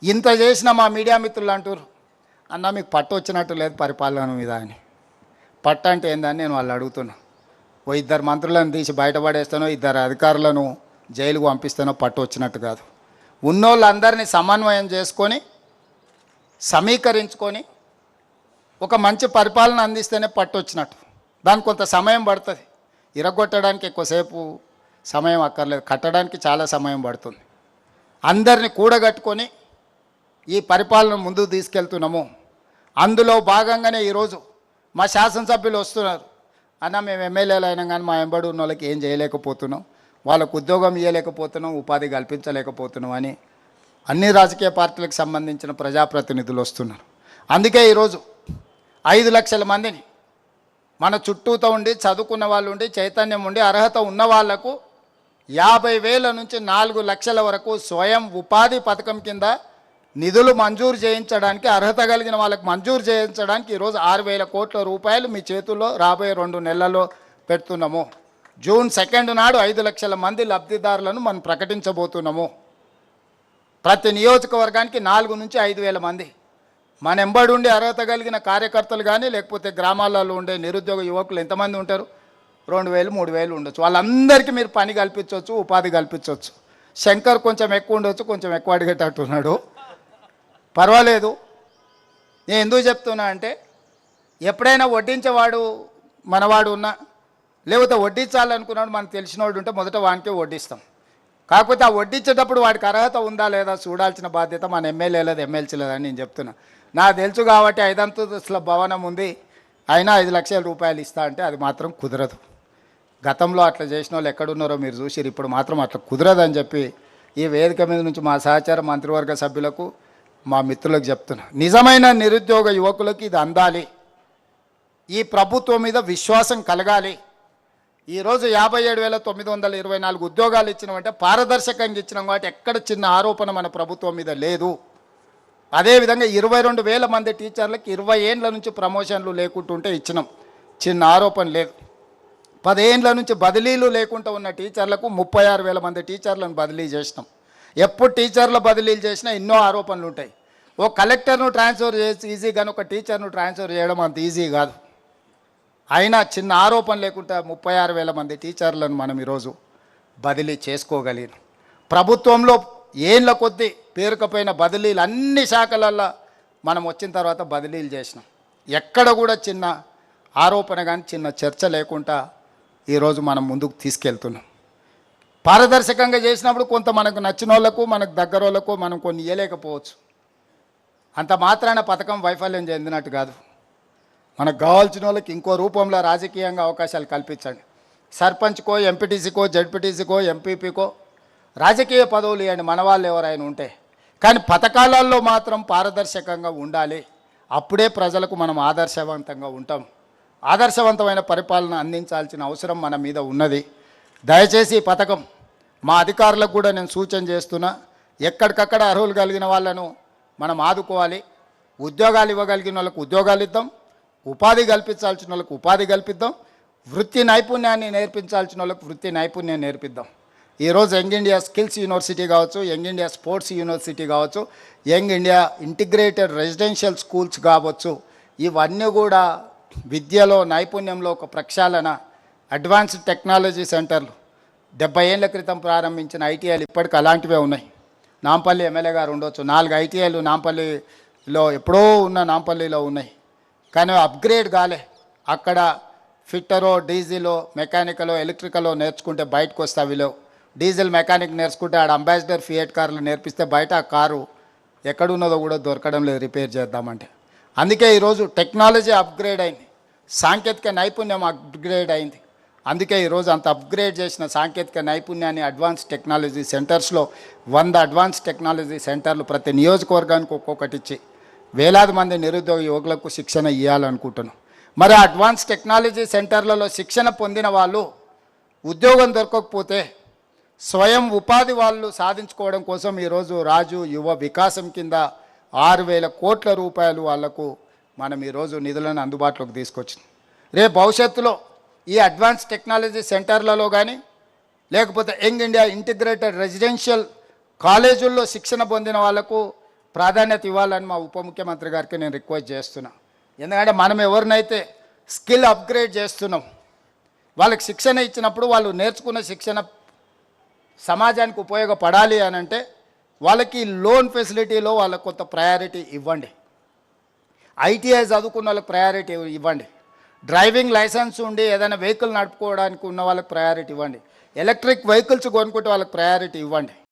ఇంత చేసిన మా మీడియా మిత్రులు అంటారు, అన్న మీకు పట్టు వచ్చినట్టు లేదు పరిపాలన మీద అని. పట్టు అంటే ఏందని నేను వాళ్ళు అడుగుతున్నా. ఓ ఇద్దరు మంత్రులను తీసి బయటపడేస్తానో, ఇద్దరు అధికారులను జైలుకు పంపిస్తానో పట్టు వచ్చినట్టు కాదు. ఉన్నోళ్ళందరినీ సమన్వయం చేసుకొని సమీకరించుకొని ఒక మంచి పరిపాలన అందిస్తేనే పట్టు వచ్చినట్టు. దానికి కొంత సమయం పడుతుంది. ఇరగొట్టడానికి ఎక్కువసేపు సమయం అక్కర్లేదు, కట్టడానికి చాలా సమయం పడుతుంది. అందరినీ కూడగట్టుకొని ఈ పరిపాలన ముందుకు తీసుకెళ్తున్నాము. అందులో భాగంగానే ఈరోజు మా శాసనసభ్యులు వస్తున్నారు. అన్న మేము ఎమ్మెల్యేలు అయినా కానీ మా వెంబడి ఉన్న వాళ్ళకి ఏం చేయలేకపోతున్నాం, వాళ్ళకు ఉద్యోగం ఇవ్వలేకపోతున్నాం, ఉపాధి కల్పించలేకపోతున్నాం అని అన్ని రాజకీయ పార్టీలకు సంబంధించిన ప్రజాప్రతినిధులు వస్తున్నారు. అందుకే ఈరోజు 5 లక్షల మందిని మన చుట్టూతో ఉండి చదువుకున్న వాళ్ళు ఉండి చైతన్యం ఉండి అర్హత ఉన్న వాళ్లకు 50,000 నుంచి 4 లక్షల వరకు స్వయం ఉపాధి పథకం కింద నిధులు మంజూరు చేయించడానికి, అర్హత కలిగిన వాళ్ళకి మంజూరు చేయించడానికి ఈరోజు 6,000 కోట్ల రూపాయలు మీ చేతుల్లో రాబోయే 2 నెలల్లో పెడుతున్నాము. జూన్ 2 నాడు 5 లక్షల మంది లబ్ధిదారులను మనం ప్రకటించబోతున్నాము. ప్రతి నియోజకవర్గానికి 4 నుంచి 5,000 మంది మన ఎంబడి ఉండి అర్హత కలిగిన కార్యకర్తలు కానీ లేకపోతే గ్రామాలలో ఉండే నిరుద్యోగ యువకులు ఎంతమంది ఉంటారు, 2,000 3,000 ఉండొచ్చు. వాళ్ళందరికీ మీరు పని కల్పించవచ్చు, ఉపాధి కల్పించవచ్చు. శంకర్ కొంచెం ఎక్కువ ఉండొచ్చు, కొంచెం ఎక్కువ అడిగేటట్టున్నాడు, పర్వాలేదు. నేను ఎందుకు చెప్తున్నా అంటే ఎప్పుడైనా వడ్డించేవాడు మనవాడు ఉన్నా లేకపోతే వడ్డించాలనుకున్నాడు మనకు తెలిసినవాడు ఉంటే మొదట వానికే వడ్డిస్తాం. కాకపోతే ఆ వడ్డించేటప్పుడు వాడికి అర్హత ఉందా లేదా చూడాల్సిన బాధ్యత మన ఎమ్మెల్యే లేదు, ఎమ్మెల్సీ లేదని నేను చెప్తున్నా. నాకు తెలుసు కాబట్టి 5 అంతస్తుల భవనం ఉంది, అయినా 5 లక్షల రూపాయలు ఇస్తా అంటే అది మాత్రం కుదరదు. గతంలో అట్లా చేసిన వాళ్ళు ఎక్కడున్నారో మీరు చూసిరు. ఇప్పుడు మాత్రం అట్లా కుదరదని చెప్పి ఈ వేదిక మీద నుంచి మా సహచార మంత్రివర్గ సభ్యులకు మా మిత్రులకు చెప్తున్నా. నిజమైన నిరుద్యోగ యువకులకి ఇది అందాలి, ఈ ప్రభుత్వం మీద విశ్వాసం కలగాలి. ఈరోజు 57,924 ఉద్యోగాలు ఇచ్చినామంటే పారదర్శకంగా ఇచ్చినాం కాబట్టి ఎక్కడ చిన్న ఆరోపణ మన ప్రభుత్వం మీద లేదు. అదేవిధంగా 22,000 మంది టీచర్లకు 20 ఏండ్ల నుంచి ప్రమోషన్లు లేకుంటుంటే ఇచ్చినాం, చిన్న ఆరోపణ లేదు. 10 ఏండ్ల నుంచి బదిలీలు లేకుండా ఉన్న టీచర్లకు 36,000 మంది టీచర్లను బదిలీ చేసినాం. ఎప్పుడు టీచర్ల బదిలీలు చేసినా ఎన్నో ఆరోపణలు ఉంటాయి. ఓ కలెక్టర్ను ట్రాన్స్ఫర్ చేసి ఈజీ కానీ ఒక టీచర్ను ట్రాన్స్ఫర్ చేయడం అంత ఈజీ కాదు. అయినా చిన్న ఆరోపణ లేకుండా 36,000 మంది టీచర్లను మనం ఈరోజు బదిలీ చేసుకోగలిగినాం. ప్రభుత్వంలో ఏళ్ళ కొద్దీ పేరుకపోయిన బదిలీలు అన్ని శాఖలల్లో మనం వచ్చిన తర్వాత బదిలీలు చేసినాం. ఎక్కడ కూడా చిన్న ఆరోపణ కానీ చిన్న చర్చ లేకుండా ఈరోజు మనం ముందుకు తీసుకెళ్తున్నాం. పారదర్శకంగా చేసినప్పుడు కొంత మనకు నచ్చిన వాళ్ళకు మనకు దగ్గర వాళ్ళకు మనం కొన్ని ఇవ్వలేకపోవచ్చు. అంత మాత్రాన పథకం వైఫల్యం చెందినట్టు కాదు. మనకు కావాల్సిన వాళ్ళకి ఇంకో రూపంలో రాజకీయంగా అవకాశాలు కల్పించండి. సర్పంచ్కో, ఎంపీటీసీకో, జడ్పీటీసీకో, ఎంపీపీకో రాజకీయ పదవులు ఇవ్వండి మన వాళ్ళు ఎవరైనా ఉంటే. కానీ పథకాలలో మాత్రం పారదర్శకంగా ఉండాలి. అప్పుడే ప్రజలకు మనం ఆదర్శవంతంగా ఉంటాం. ఆదర్శవంతమైన పరిపాలన అందించాల్సిన అవసరం మన మీద ఉన్నది. దయచేసి ఈ పథకం మా అధికారులకు కూడా నేను సూచన చేస్తున్నా. ఎక్కడికక్కడ అర్హులు కలిగిన వాళ్ళను మనం ఆదుకోవాలి. ఉద్యోగాలు ఇవ్వగలిగిన వాళ్ళకు ఉద్యోగాలు ఇద్దాం, ఉపాధి కల్పించాల్సిన వాళ్ళకు ఉపాధి కల్పిద్దాం, వృత్తి నైపుణ్యాన్ని నేర్పించాల్సిన వాళ్ళకు వృత్తి నైపుణ్యాన్ని నేర్పిద్దాం. ఈరోజు యంగ్ ఇండియా స్కిల్స్ యూనివర్సిటీ కావచ్చు, యంగ్ ఇండియా స్పోర్ట్స్ యూనివర్సిటీ కావచ్చు, young India integrated residential schools కావచ్చు, ఇవన్నీ కూడా విద్యలో నైపుణ్యంలో ఒక ప్రక్షాళన. అడ్వాన్స్డ్ టెక్నాలజీ సెంటర్లు 70 ఏళ్ల క్రితం ప్రారంభించిన ఐటీఐలు ఇప్పటికి అలాంటివే ఉన్నాయి. నాంపల్లి ఎమ్మెల్యే గారు ఉండొచ్చు, 4 ఐటీఐలు నాంపల్లిలో ఎప్పుడో ఉన్న నాంపల్లిలో ఉన్నాయి, కానీ అప్గ్రేడ్ కాలే. అక్కడ ఫిట్టరో, డీజిలో, మెకానికలో, ఎలక్ట్రికలో నేర్చుకుంటే బయటకు వస్తే అవిలో డీజిల్ మెకానిక్ నేర్చుకుంటే ఆడ అంబాసిడర్ ఫియట్ కార్లు నేర్పిస్తే బయట ఆ కారు ఎక్కడున్నదో కూడా దొరకడం లేదు రిపేర్ చేద్దామంటే. అందుకే ఈరోజు టెక్నాలజీ అప్గ్రేడ్ అయింది, సాంకేతిక నైపుణ్యం అప్గ్రేడ్ అయింది. అందుకే ఈరోజు అంత అప్గ్రేడ్ చేసిన సాంకేతిక నైపుణ్యాన్ని అడ్వాన్స్ టెక్నాలజీ సెంటర్స్లో 100 అడ్వాన్స్ టెక్నాలజీ సెంటర్లు ప్రతి నియోజకవర్గానికి ఒక్కొక్కటి ఇచ్చి వేలాది మంది నిరుద్యోగ యువకులకు శిక్షణ ఇవ్వాలనుకుంటున్నాం. మరి అడ్వాన్స్ టెక్నాలజీ సెంటర్లలో శిక్షణ పొందిన వాళ్ళు ఉద్యోగం దొరకకపోతే స్వయం ఉపాధి వాళ్ళు సాధించుకోవడం కోసం ఈరోజు రాజు యువ వికాసం కింద 6,000 కోట్ల రూపాయలు వాళ్లకు మనం ఈరోజు నిధులను అందుబాటులోకి తీసుకొచ్చింది. రేపు భవిష్యత్తులో ఈ అడ్వాన్స్ టెక్నాలజీ సెంటర్లలో కానీ లేకపోతే యంగ్ ఇండియా ఇంటిగ్రేటెడ్ రెసిడెన్షియల్ కాలేజీల్లో శిక్షణ పొందిన వాళ్లకు ప్రాధాన్యత ఇవ్వాలని మా ఉప ముఖ్యమంత్రి గారికి నేను రిక్వెస్ట్ చేస్తున్నా. ఎందుకంటే మనం ఎవరినైతే స్కిల్ అప్గ్రేడ్ చేస్తున్నాం, వాళ్ళకి శిక్షణ ఇచ్చినప్పుడు వాళ్ళు నేర్చుకున్న శిక్షణ సమాజానికి ఉపయోగపడాలి అని అంటే వాళ్ళకి లోన్ ఫెసిలిటీలో వాళ్ళకి కొంత ప్రయారిటీ ఇవ్వండి. ఐటీఐ చదువుకున్న వాళ్ళకి ప్రయారిటీ ఇవ్వండి. డ్రైవింగ్ లైసెన్స్ ఉండి ఏదైనా వెహికల్ నడుపుకోవడానికి ఉన్న వాళ్ళకి ప్రయారిటీ ఇవ్వండి. ఎలక్ట్రిక్ వెహికల్స్ కొనుక్కుంటే వాళ్ళకి ప్రయారిటీ ఇవ్వండి.